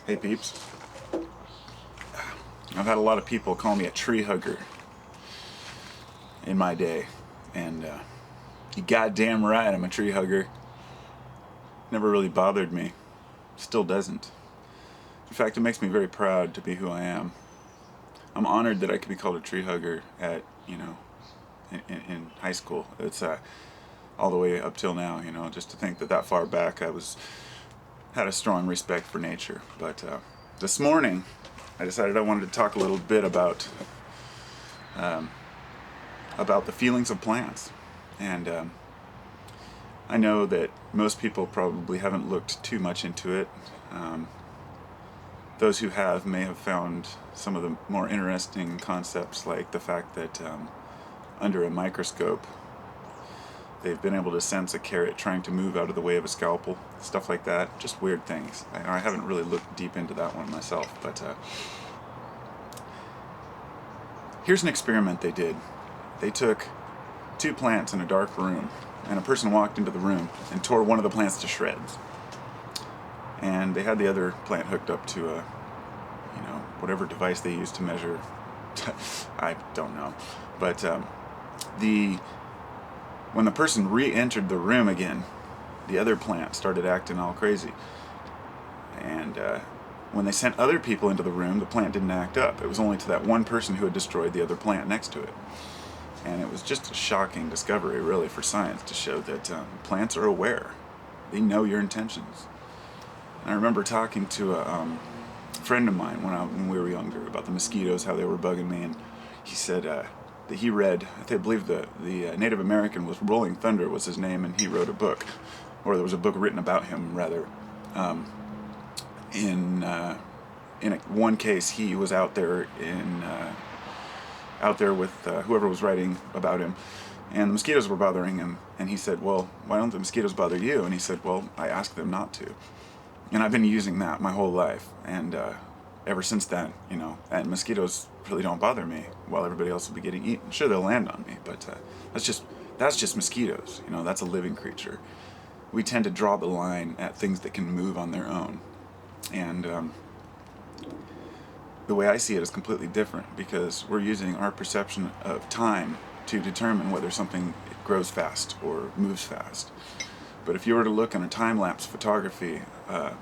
Hey peeps. I've had a lot of people call me a tree hugger in my day, and you goddamn right I'm a tree hugger. Never really bothered me. Still doesn't. In fact, it makes me very proud to be who I am. I'm honored that I could be called a tree hugger at, in high school. It's all the way up till now, just to think that far back I had a strong respect for nature. But this morning I decided I wanted to talk a little bit about the feelings of plants. And I know that most people probably haven't looked too much into it. Those who have may have found some of the more interesting concepts, like the fact that under a microscope they've been able to sense a carrot trying to move out of the way of a scalpel, stuff like that. Just weird things. I haven't really looked deep into that one myself, but here's an experiment they did. They took two plants in a dark room, and a person walked into the room and tore one of the plants to shreds. And they had the other plant hooked up to a, whatever device they used to measure. I don't know. But when the person re-entered the room again, the other plant started acting all crazy. And when they sent other people into the room, the plant didn't act up. It was only to that one person who had destroyed the other plant next to it. And it was just a shocking discovery, really, for science to show that plants are aware. They know your intentions. And I remember talking to a friend of mine when we were younger about the mosquitoes, how they were bugging me, and he said that he read, I believe the Native American was Rolling Thunder was his name, and he wrote a book, or there was a book written about him, rather. In one case, he was out there with whoever was writing about him, and the mosquitoes were bothering him, and he said, well, why don't the mosquitoes bother you? And he said, well, I asked them not to. And I've been using that my whole life, and ever since then, and mosquitoes really don't bother me while everybody else will be getting eaten. Sure, they'll land on me, but that's just mosquitoes. That's a living creature. We tend to draw the line at things that can move on their own, and the way I see it is completely different, because we're using our perception of time to determine whether something grows fast or moves fast. But if you were to look in a time-lapse photography,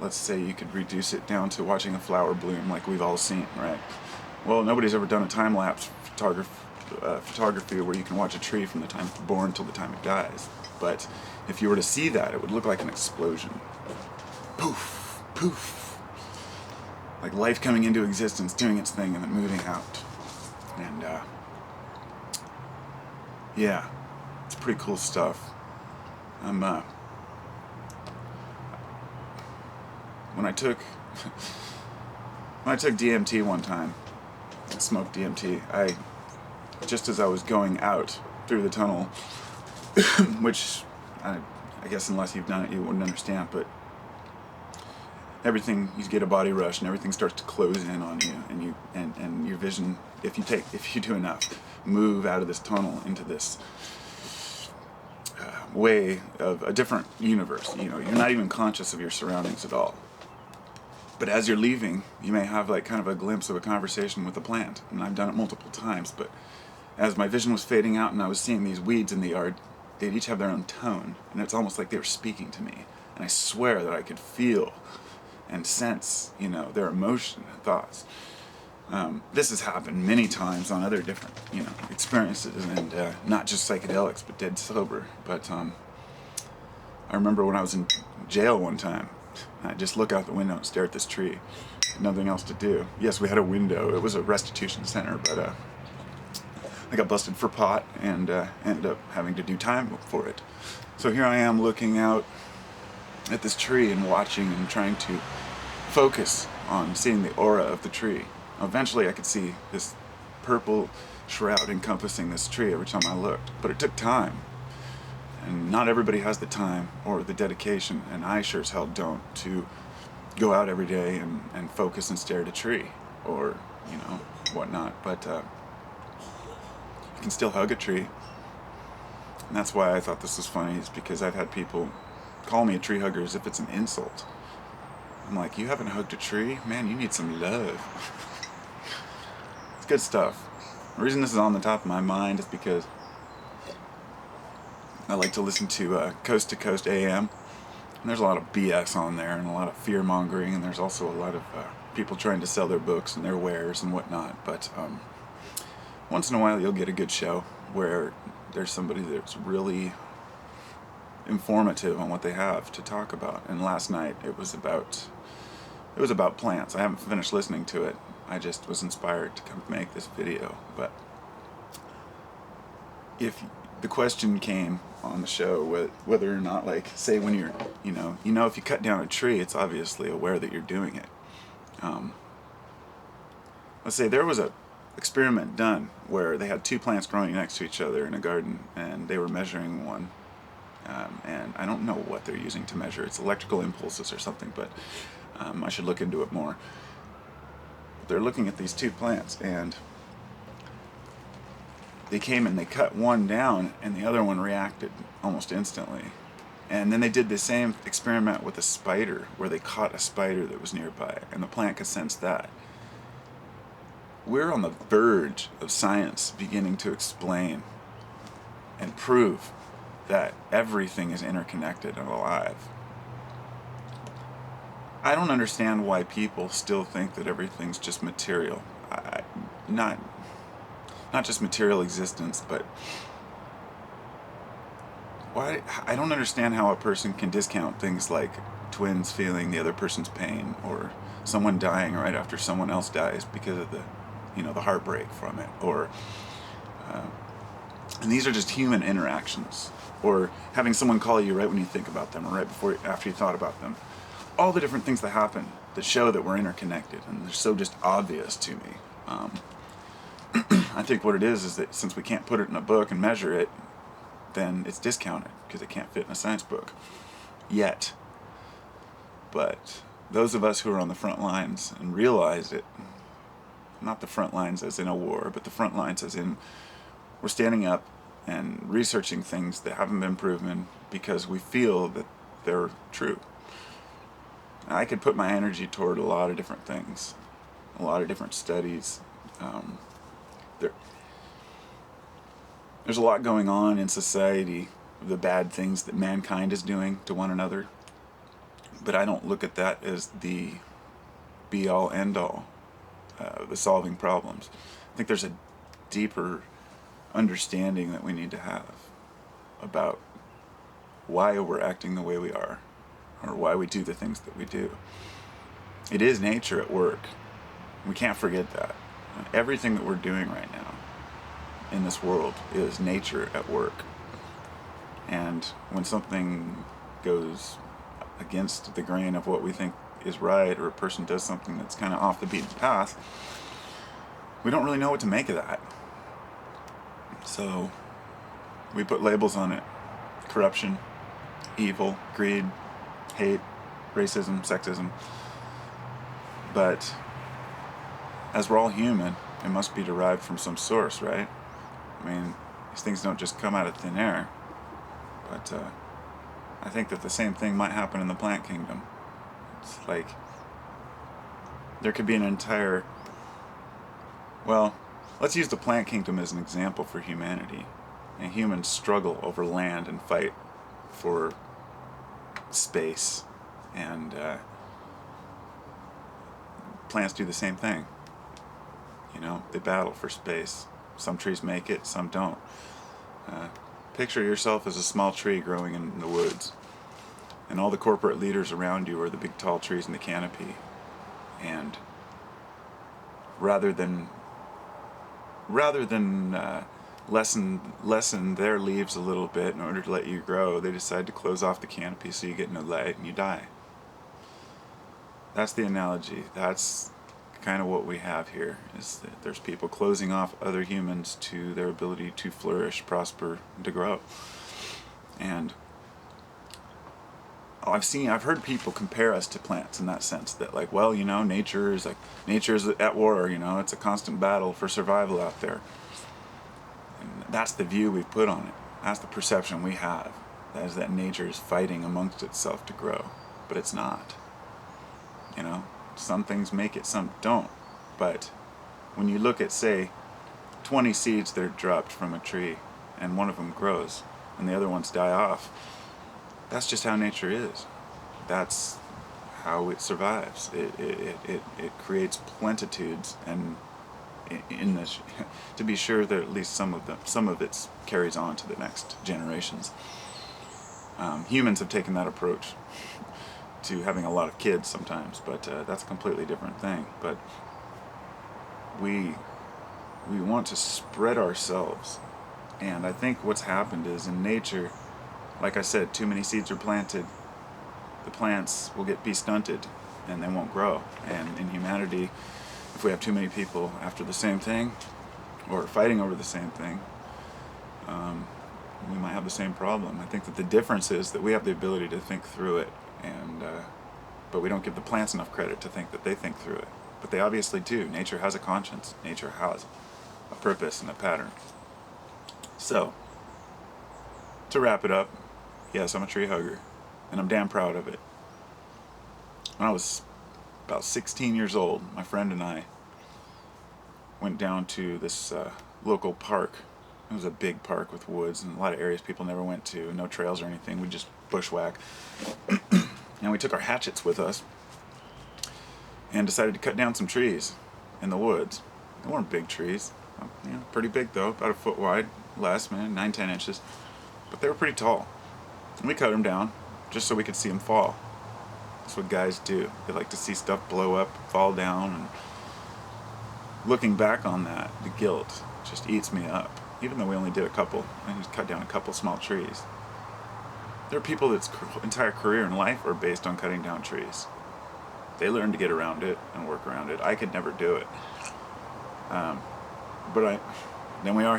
let's say you could reduce it down to watching a flower bloom like we've all seen, right? Well, nobody's ever done a time-lapse photography where you can watch a tree from the time it's born till the time it dies. But if you were to see that, it would look like an explosion. Poof, poof. Like life coming into existence, doing its thing, and then moving out. And, yeah, it's pretty cool stuff. When I took DMT one time, I smoked DMT, just as I was going out through the tunnel, which I guess unless you've done it you wouldn't understand, but everything, you get a body rush and everything starts to close in on you, and your vision, if you do enough, move out of this tunnel into this way of a different universe. You're not even conscious of your surroundings at all. But as you're leaving, you may have like kind of a glimpse of a conversation with a plant, and I've done it multiple times. But as my vision was fading out and I was seeing these weeds in the yard, they'd each have their own tone, and it's almost like they were speaking to me. And I swear that I could feel and sense, their emotion and thoughts. This has happened many times on other different, experiences, and not just psychedelics, but dead sober. But I remember when I was in jail one time, I just look out the window and stare at this tree. Nothing else to do. Yes, we had a window. It was a restitution center, but I got busted for pot and ended up having to do time for it. So here I am looking out at this tree and watching and trying to focus on seeing the aura of the tree. Eventually I could see this purple shroud encompassing this tree every time I looked, but it took time. And not everybody has the time or the dedication, and I sure as hell don't, to go out every day and focus and stare at a tree or, whatnot. But you can still hug a tree. And that's why I thought this was funny, is because I've had people call me a tree hugger as if it's an insult. I'm like, you haven't hugged a tree? Man, you need some love. It's good stuff. The reason this is on the top of my mind is because I like to listen to Coast AM. And there's a lot of BS on there and a lot of fear mongering, and there's also a lot of people trying to sell their books and their wares and whatnot. But once in a while, you'll get a good show where there's somebody that's really informative on what they have to talk about. And last night it was about plants. I haven't finished listening to it. I just was inspired to come make this video. But if the question came on the show whether or not, like, say when you're, if you cut down a tree, it's obviously aware that you're doing it. Let's say there was a experiment done where they had two plants growing next to each other in a garden, and they were measuring one. And I don't know what they're using to measure. It's electrical impulses or something, but I should look into it more. They're looking at these two plants, and they came and they cut one down, and the other one reacted almost instantly. And then they did the same experiment with a spider, where they caught a spider that was nearby, and the plant could sense that. We're on the verge of science beginning to explain and prove that everything is interconnected and alive. I don't understand why people still think that everything's just material. Not just material existence, but why? I don't understand how a person can discount things like twins feeling the other person's pain, or someone dying right after someone else dies because of the heartbreak from it, or and these are just human interactions, or having someone call you right when you think about them, or right after you thought about them. All the different things that happen that show that we're interconnected, and they're so just obvious to me. I think what it is that since we can't put it in a book and measure it, then it's discounted because it can't fit in a science book yet. But those of us who are on the front lines and realize it, not the front lines as in a war, but the front lines as in we're standing up and researching things that haven't been proven because we feel that they're true. I could put my energy toward a lot of different things, a lot of different studies. There's a lot going on in society, the bad things that mankind is doing to one another, but I don't look at that as the be-all, end-all, the solving problems. I think there's a deeper understanding that we need to have about why we're acting the way we are, or why we do the things that we do. It is nature at work. We can't forget that. Everything that we're doing right now in this world is nature at work. And when something goes against the grain of what we think is right, or a person does something that's kind of off the beaten path, we don't really know what to make of that. So we put labels on it: corruption, evil, greed, hate, racism, sexism. But as we're all human, it must be derived from some source, right? I mean, these things don't just come out of thin air. But I think that the same thing might happen in the plant kingdom. It's like there could be an entire... Well, let's use the plant kingdom as an example for humanity. And humans struggle over land and fight for space. And plants do the same thing. They battle for space. Some trees make it, some don't. Picture yourself as a small tree growing in the woods, and all the corporate leaders around you are the big tall trees in the canopy. And rather than lessen their leaves a little bit in order to let you grow, they decide to close off the canopy so you get no light and you die. That's the analogy. That's kind of what we have here, is that there's people closing off other humans to their ability to flourish, prosper, and to grow. And I've heard people compare us to plants in that sense, that like, well, nature is at war, it's a constant battle for survival out there. And that's the view we've put on it. That's the perception we have. That is that nature is fighting amongst itself to grow. But it's not. You know, some things make it, some don't. But when you look at, say, 20 seeds that are dropped from a tree, and one of them grows, and the other ones die off, that's just how nature is. That's how it survives. It creates plenitudes, and in this, to be sure that at least some of it carries on to the next generations. Humans have taken that approach to having a lot of kids sometimes, but that's a completely different thing. But we want to spread ourselves, and I think what's happened is in nature, like I said, too many seeds are planted, the plants will be stunted and they won't grow. And in humanity, if we have too many people after the same thing or fighting over the same thing, we might have the same problem. I think that the difference is that we have the ability to think through it, and but we don't give the plants enough credit to think that they think through it. But they obviously do. Nature has a conscience. Nature has a purpose and a pattern. So, to wrap it up, yes, I'm a tree hugger, and I'm damn proud of it. When I was about 16 years old, my friend and I went down to this local park. It was a big park with woods and a lot of areas people never went to, no trails or anything. We just bushwhack. And we took our hatchets with us and decided to cut down some trees in the woods. They weren't big trees, pretty big though, about a foot wide, less, 9-10 inches. But they were pretty tall. And we cut them down just so we could see them fall. That's what guys do. They like to see stuff blow up, fall down, and looking back on that, the guilt just eats me up. Even though we only did a couple, I just cut down a couple small trees. There are people that's entire career and life are based on cutting down trees. They learn to get around it and work around it. I could never do it. Then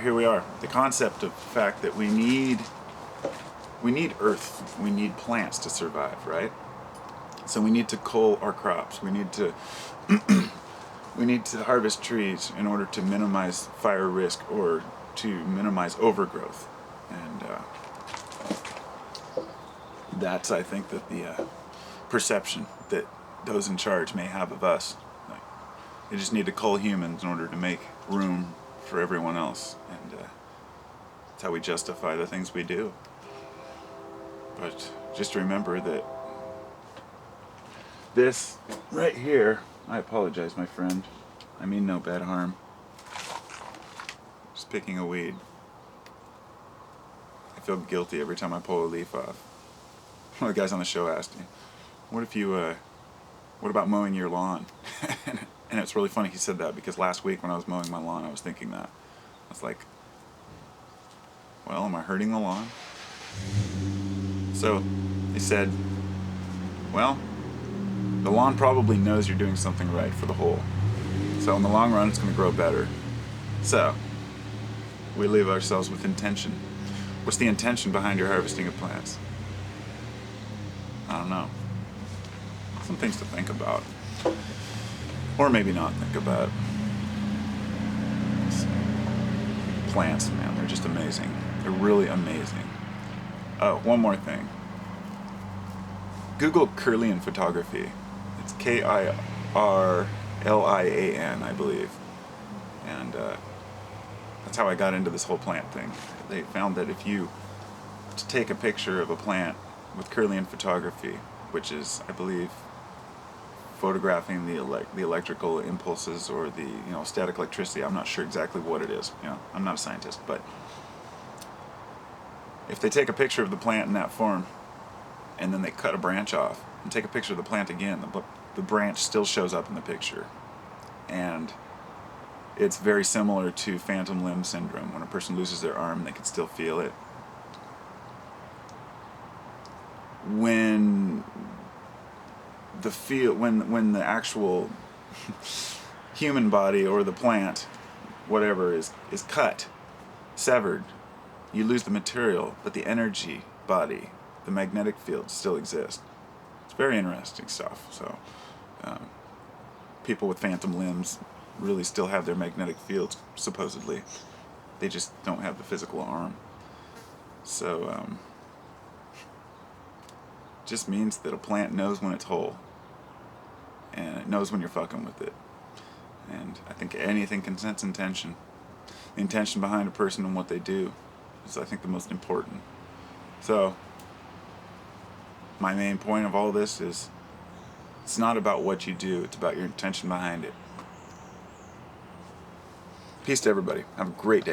here we are. The concept of the fact that we need earth, we need plants to survive, right? So we need to cull our crops. We need to harvest trees in order to minimize fire risk or to minimize overgrowth. And that's, I think, that the perception that those in charge may have of us. Like, they just need to cull humans in order to make room for everyone else. And that's how we justify the things we do. But just remember that this right here, I apologize, my friend. I mean no bad harm. Just picking a weed. I feel guilty every time I pull a leaf off. One of the guys on the show asked me, what about mowing your lawn? And it's really funny he said that, because last week when I was mowing my lawn, I was thinking that. I was like, well, am I hurting the lawn? So he said, well, the lawn probably knows you're doing something right for the whole. So in the long run, it's going to grow better. So we leave ourselves with intention. What's the intention behind your harvesting of plants? I don't know. Some things to think about. Or maybe not think about. Plants, man, they're just amazing. They're really amazing. Oh, one more thing. Google Kirlian photography. It's Kirlian, I believe. And that's how I got into this whole plant thing. They found that if you take a picture of a plant with Kirlian photography, which is, I believe, photographing the electrical impulses or the static electricity. I'm not sure exactly what it is. I'm not a scientist, but if they take a picture of the plant in that form, and then they cut a branch off and take a picture of the plant again, the branch still shows up in the picture, and it's very similar to phantom limb syndrome. When a person loses their arm, they can still feel it. When the actual human body or the plant, whatever, is cut, severed, you lose the material, but the energy body, the magnetic field, still exists. It's very interesting stuff. So people with phantom limbs really still have their magnetic fields, supposedly. They just don't have the physical arm. So just means that a plant knows when it's whole. and it knows when you're fucking with it. And I think anything can sense intention. The intention behind a person and what they do is, I think, the most important. So, my main point of all this is, it's not about what you do, it's about your intention behind it. Peace to everybody. Have a great day.